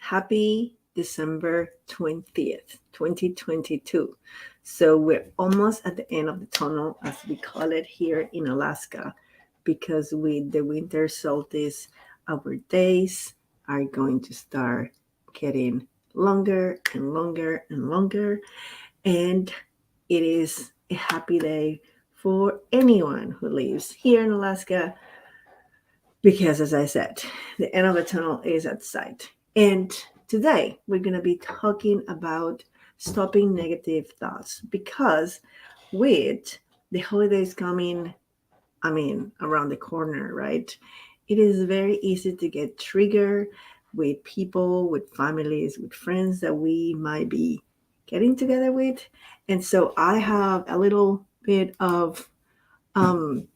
Happy December 20th, 2022. So we're almost at the end of the tunnel, as we call it here in Alaska, because with the winter solstice, our days are going to start getting longer and longer and longer. And it is a happy day for anyone who lives here in Alaska because, as I said, the end of the tunnel is at sight. And today we're going to be talking about stopping negative thoughts because with the holidays coming, around the corner, right? It is very easy to get triggered with people, with families, with friends that we might be getting together with. And so I have a little bit of um,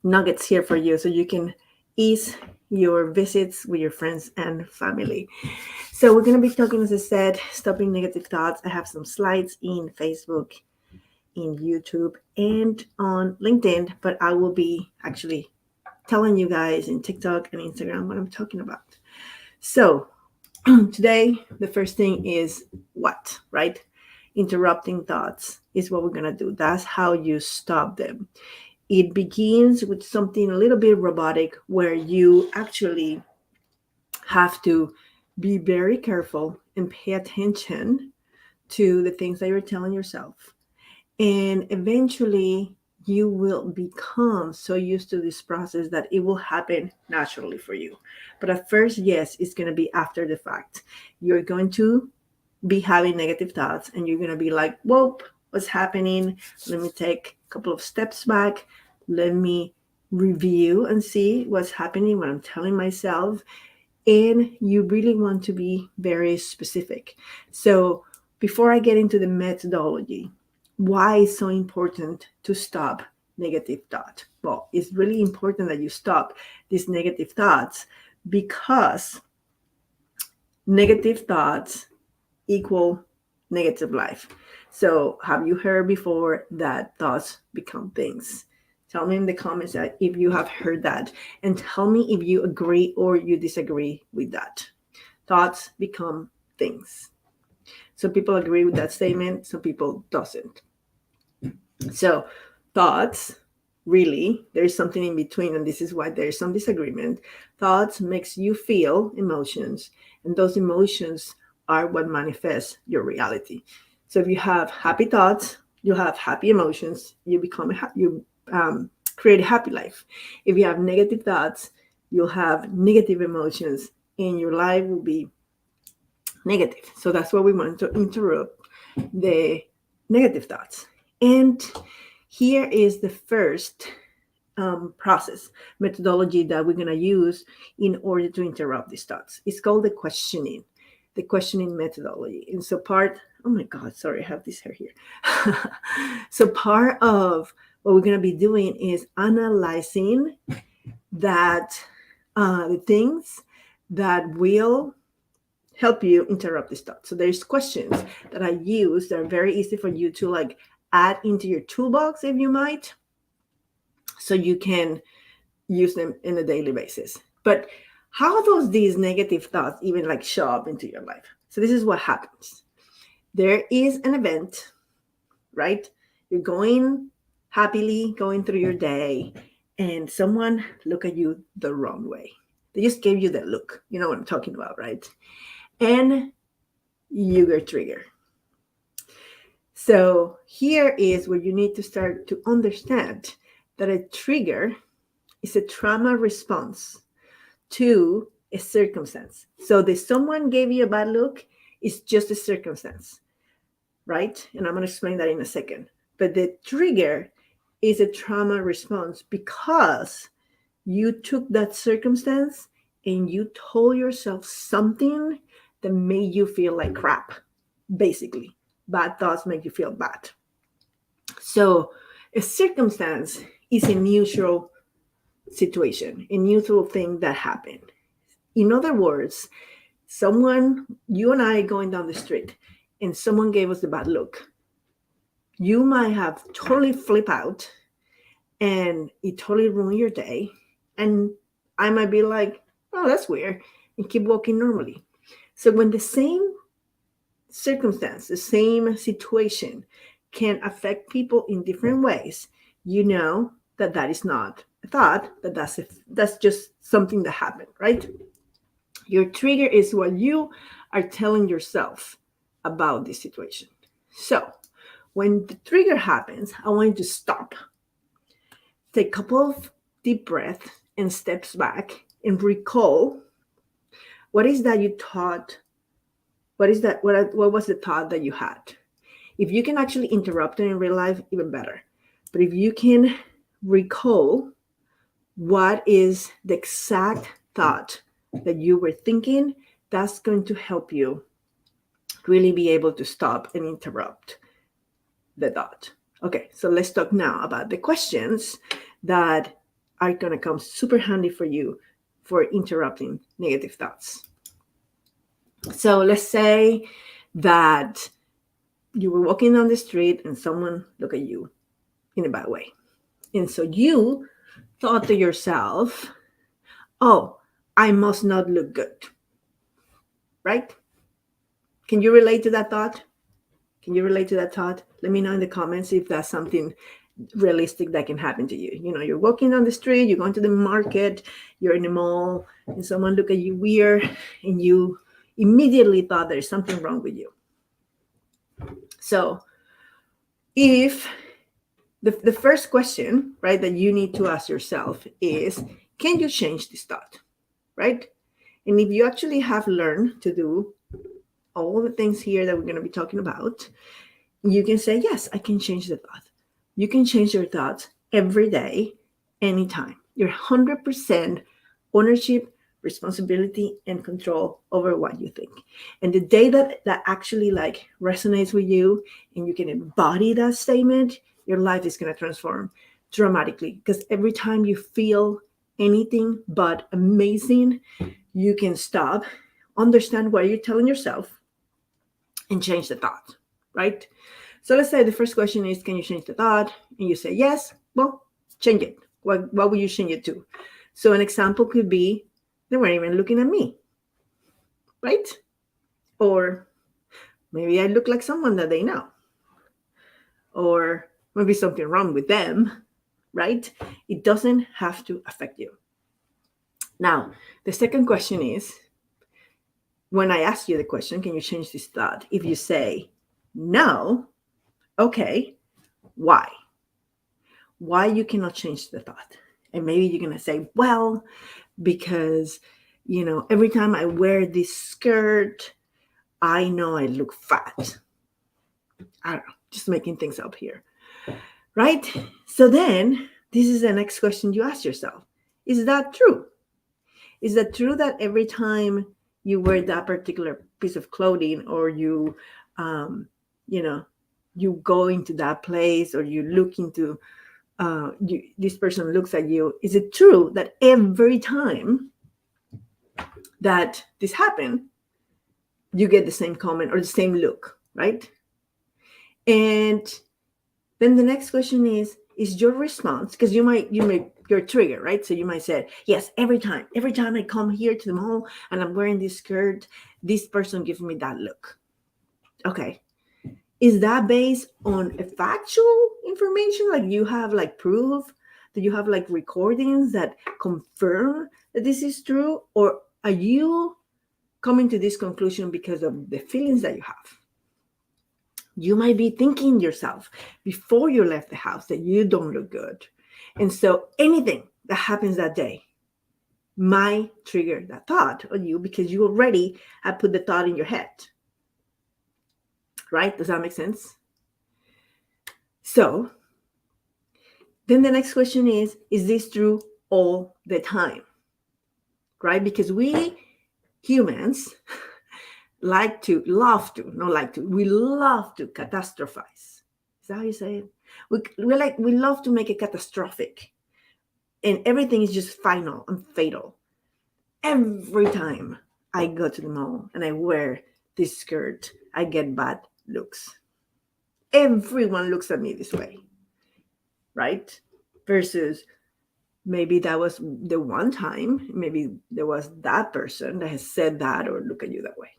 nuggets here for you so you can ease your visits with your friends and family. So we're going to be talking, as I said, stopping negative thoughts. I have some slides in Facebook, in YouTube, and on LinkedIn, but I will be actually telling you guys in TikTok and Instagram what I'm talking about. So today, the first thing is what, right? Interrupting thoughts is what we're going to do. That's how you stop them. It begins with something a little bit robotic where you actually have to be very careful and pay attention to the things that you're telling yourself. And eventually, you will become so used to this process that it will happen naturally for you. But at first, yes, it's going to be after the fact. You're going to be having negative thoughts and you're going to be like, whoa, what's happening? Let me take a couple of steps back. Let me review and see what's happening, what I'm telling myself. And you really want to be very specific. So before I get into the methodology, why it's so important to stop negative thought? Well, it's really important that you stop these negative thoughts because negative thoughts equal negative life. So have you heard before that thoughts become things? Tell me in the comments that if you have heard that, and tell me if you agree or you disagree with that. Thoughts become things. Some people agree with that statement, some people doesn't. So thoughts, really, there's something in between, and this is why there's some disagreement. Thoughts makes you feel emotions, and those emotions are what manifests your reality. So if you have happy thoughts, you have happy emotions, you create a happy life. If you have negative thoughts, you'll have negative emotions, and your life will be negative. So that's why we want to interrupt the negative thoughts. And here is the first process methodology that we're going to use in order to interrupt these thoughts. It's called the questioning methodology. And so oh my God, sorry, I have this hair here. So part of what we're going to be doing is analyzing that the things that will help you interrupt this thought. So there's questions that I use that are very easy for you to like add into your toolbox if you might, so you can use them in a daily basis. But how does these negative thoughts even like show up into your life? So this is what happens. There is an event, right? You're happily going through your day and someone look at you the wrong way. They just gave you that look. You know what I'm talking about, right? And you get triggered. So here is where you need to start to understand that a trigger is a trauma response to a circumstance. So the someone gave you a bad look is just a circumstance, right? And I'm going to explain that in a second. But the trigger is a trauma response because you took that circumstance and you told yourself something that made you feel like crap, basically. Bad thoughts make you feel bad. So a circumstance is a neutral situation, a neutral thing that happened. In other words, you and I going down the street, and someone gave us the bad look. You might have totally flip out and it totally ruined your day. And I might be like, oh, that's weird, and keep walking normally. So when the same circumstance, the same situation can affect people in different ways, you know that that is not a thought, that that's just something that happened, right? Your trigger is what you are telling yourself about this situation. So when the trigger happens, I want you to stop, take a couple of deep breaths and steps back and recall what is that you thought. What is that? What was the thought that you had? If you can actually interrupt it in real life, even better. But if you can recall what is the exact thought that you were thinking, that's going to help you really be able to stop and interrupt the thought. Okay, so let's talk now about the questions that are going to come super handy for you for interrupting negative thoughts. So let's say that you were walking down the street and someone looked at you in a bad way. And so you thought to yourself, oh, I must not look good. Right? Can you relate to that thought? Can you relate to that thought? Let me know in the comments if that's something realistic that can happen to you. You know, you're walking down the street, you're going to the market, you're in the mall, and someone look at you weird, and you immediately thought there's something wrong with you. So if the first question, right, that you need to ask yourself is, can you change this thought, right? And if you actually have learned to do all the things here that we're going to be talking about, you can say, yes, I can change the thought. You can change your thoughts every day, anytime. You're 100% ownership, responsibility, and control over what you think. And the day that actually like resonates with you and you can embody that statement, your life is going to transform dramatically. Because every time you feel anything but amazing, you can stop, understand what you're telling yourself, and change the thought, right? So let's say the first question is, can you change the thought? And you say yes. Well, change it. What would you change it to? So an example could be, they weren't even looking at me, right? Or maybe I look like someone that they know. Or maybe something wrong with them, right? It doesn't have to affect you. Now, the second question is, when I ask you the question, can you change this thought? If you say no, okay, why? Why you cannot change the thought? And maybe you're going to say, well, because, you know, every time I wear this skirt, I know I look fat. I don't know, just making things up here, right? So then this is the next question you ask yourself. Is that true? Is that true that every time you wear that particular piece of clothing, or you, you know, you go into that place, or you look into, this person looks at you, is it true that every time that this happened, you get the same comment or the same look, right? And then the next question is your response, because you may your trigger, right? So you might say, yes, every time I come here to the mall and I'm wearing this skirt, this person gives me that look. Okay. Is that based on a factual information? Like you have like proof, that you have like recordings that confirm that this is true? Or are you coming to this conclusion because of the feelings that you have? You might be thinking yourself before you left the house that you don't look good. And so anything that happens that day might trigger that thought on you because you already have put the thought in your head. Right? Does that make sense? So then the next question is this true all the time? Right? Because we humans we love to catastrophize. Is that how you say it? We love to make it catastrophic. And everything is just final and fatal. Every time I go to the mall and I wear this skirt, I get bad looks. Everyone looks at me this way, right? Versus maybe that was the one time, maybe there was that person that has said that or look at you that way.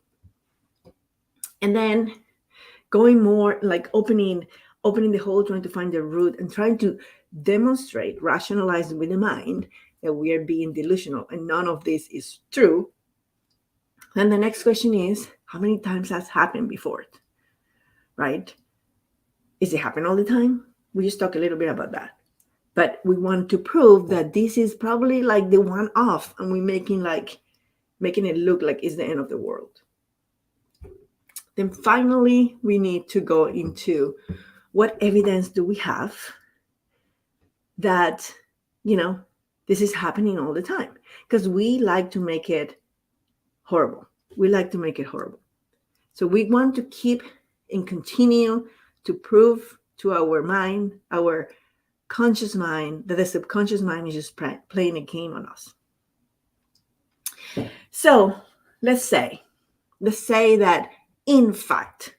And then going more like opening the whole, trying to find the root and trying to demonstrate, rationalize with the mind that we are being delusional and none of this is true. Then the next question is, how many times has happened before it? Right? Is it happen all the time? We just talk a little bit about that. But we want to prove that this is probably like the one off, and we're making it look like it's the end of the world. Then finally, we need to go into what evidence do we have that, this is happening all the time? Because we like to make it horrible. We like to make it horrible. So we want to keep and continue to prove to our mind, our conscious mind, that the subconscious mind is just playing a game on us. So let's say that in fact,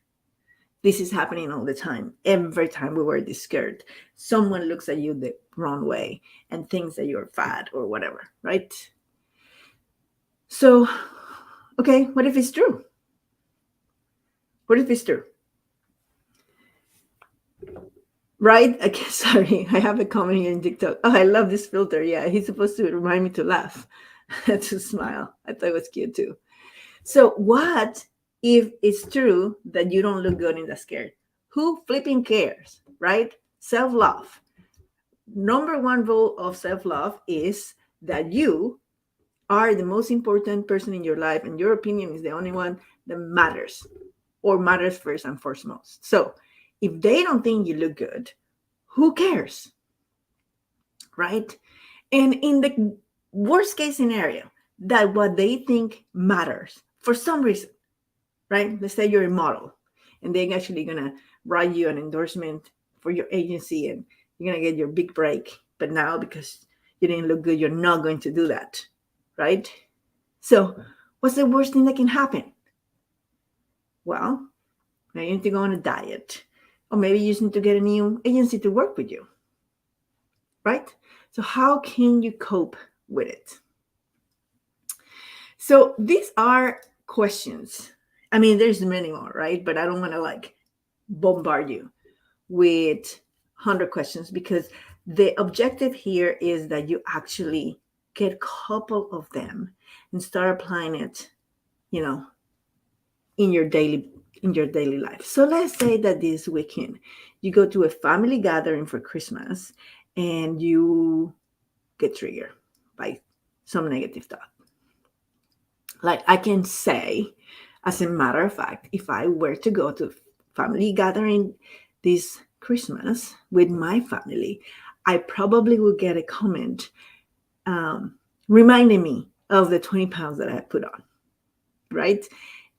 this is happening all the time. Every time we wear this skirt, someone looks at you the wrong way and thinks that you're fat or whatever, right? So, okay, what if it's true? What if it's true? Right? Okay, sorry, I have a comment here in TikTok. Oh, I love this filter. Yeah, he's supposed to remind me to laugh, to smile. I thought it was cute too. So what if it's true that you don't look good in the skirt? Who flipping cares, right? Self-love. Number one rule of self-love is that you are the most important person in your life, and your opinion is the only one that matters, or matters first and foremost. So if they don't think you look good, who cares? Right? And in the worst case scenario, that what they think matters for some reason, right? Let's say you're a model and they're actually going to write you an endorsement for your agency and you're going to get your big break. But now, because you didn't look good, you're not going to do that, right? So what's the worst thing that can happen? Well, now you need to go on a diet, or maybe you just need to get a new agency to work with you, right? So how can you cope with it? So these are questions. I mean, there's many more, right? But I don't want to bombard you with 100 questions, because the objective here is that you actually get a couple of them and start applying it, in your daily life. So let's say that this weekend you go to a family gathering for Christmas and you get triggered by some negative thought. Like I can say, as a matter of fact, if I were to go to family gathering this Christmas with my family, I probably would get a comment reminding me of the 20 pounds that I had put on, right?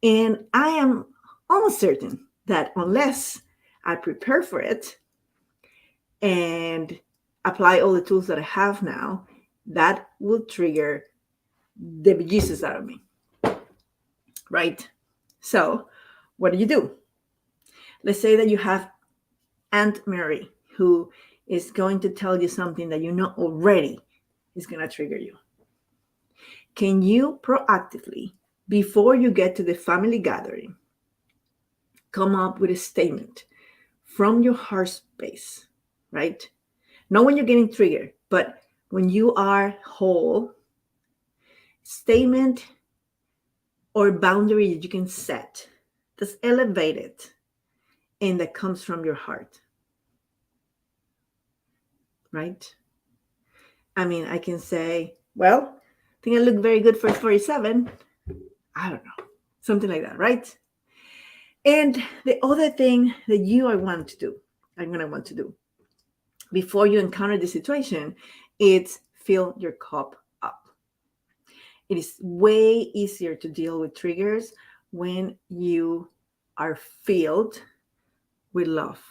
And I am almost certain that unless I prepare for it and apply all the tools that I have now, that will trigger the bejesus out of me, right? So what do? Let's say that you have Aunt Mary, who is going to tell you something that you know already is going to trigger you. Can you proactively, before you get to the family gathering, come up with a statement from your heart space, right? Not when you're getting triggered, but when you are whole, statement or boundary that you can set that's elevated and that comes from your heart, right? I mean, I can say, well, I think I look very good for 47. I don't know, something like that, right? And the other thing that I'm going to want to do before you encounter the situation, is fill your cup up. It is way easier to deal with triggers when you are filled with love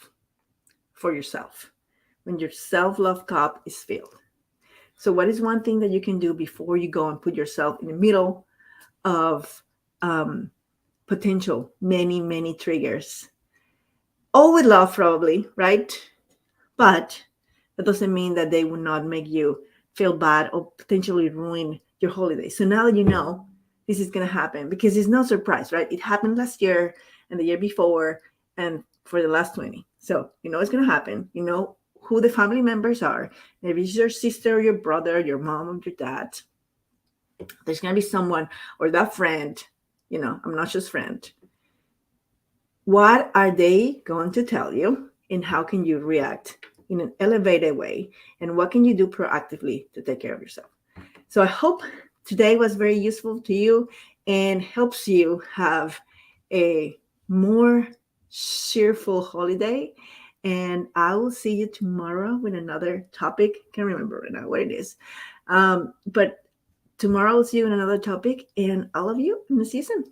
for yourself, when your self-love cup is filled. So what is one thing that you can do before you go and put yourself in the middle of potential many triggers? All with love, probably, right? But that doesn't mean that they will not make you feel bad or potentially ruin your holiday. So now that you know this is going to happen, because it's no surprise, right? It happened last year and the year before and for the last 20. So you know it's going to happen. You know who the family members are. Maybe it's your sister or your brother, your mom or your dad. There's going to be someone, or that friend, obnoxious friend. What are they going to tell you, and how can you react in an elevated way? And what can you do proactively to take care of yourself? So I hope today was very useful to you and helps you have a more cheerful holiday. And I will see you tomorrow with another topic. Can't remember right now what it is. But tomorrow I'll see you in another topic, and all of you in the season.